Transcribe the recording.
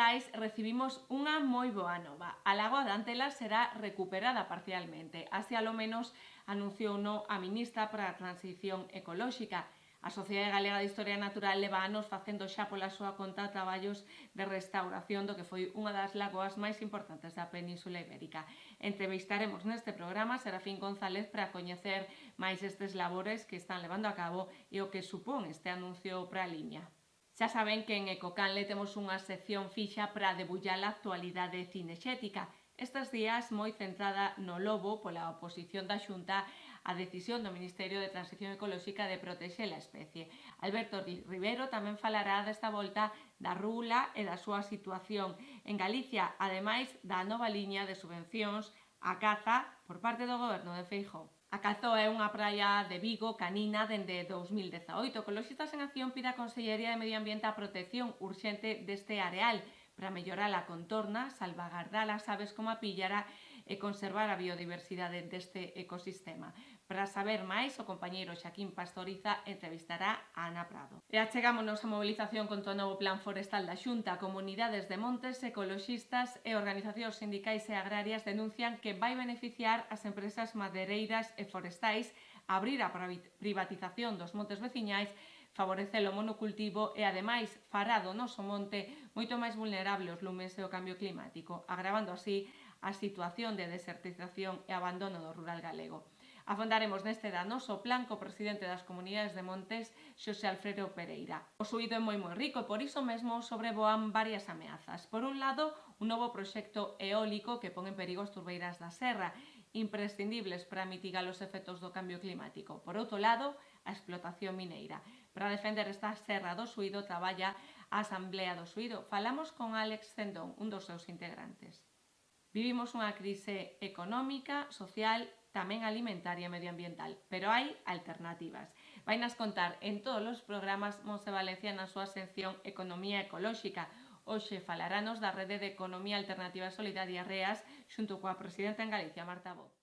xerais recibimos unha moi boa nova. A lagoa de Antelas será recuperada parcialmente. Así, alo menos, anunciouno a ministra para a Transición Ecolóxica. A Sociedade Galega de Historia Natural leva anos facendo xa pola súa conta traballos de restauración do que foi unha das lagoas máis importantes da Península Ibérica. Entrevistaremos neste programa a Serafín González para coñecer máis estes labores que están levando a cabo e o que supón este anuncio para a Limia. Xa saben que en Ecocanle temos unha sección fixa para debullar a actualidade cinexética. Estes días moi centrada no lobo pola oposición da Xunta á decisión do Ministerio de Transición Ecolóxica de protexer a especie. Alberto Rivero tamén falará desta volta da rula e da súa situación en Galicia, ademais da nova liña de subvencións á caza por parte do goberno de Feijóo. A Calzoa é unha praia de Vigo canina dende 2018. Ecoloxistas en Acción pide á Consellería de Medio Ambiente a protección urxente deste areal para mellorar a contorna, salvagardar as aves como a píllara e conservar a biodiversidade deste ecosistema. Para saber máis, o compañeiro Xaquín Pastoriza entrevistará a Ana Prado. E achegámonos a movilización contra o novo plan forestal da Xunta. Comunidades de montes, ecoloxistas e organizacións sindicais e agrarias denuncian que vai beneficiar as empresas madeireiras e forestais a abrir a privatización dos montes veciñais, favorecer o monocultivo e, ademais, fará do noso monte moito máis vulnerable aos lumes e ao cambio climático, agravando así a situación de desertización e abandono do rural galego. Afondaremos neste danoso plan co presidente das Comunidades de Montes, Xosé Alfredo Pereira. O suído é moi rico e por iso mesmo sobrevoan varias ameazas. Por un lado, un novo proxecto eólico que pon en perigo as turbeiras da serra, imprescindibles para mitigar os efectos do cambio climático. Por outro lado, a explotación mineira. Para defender esta serra do Suído traballa a Asamblea do Suído. Falamos con Álex Cendón, un dos seus integrantes. Vivimos unha crise económica, social, tamén alimentaria e medioambiental, pero hai alternativas. Vainas contar en todos os programas Monse Valencia na súa sección Economía Ecolóxica. Hoxe falaranos da Rede de Economía Alternativa e Solidaria REAS xunto coa presidenta en Galicia, Marta Boz.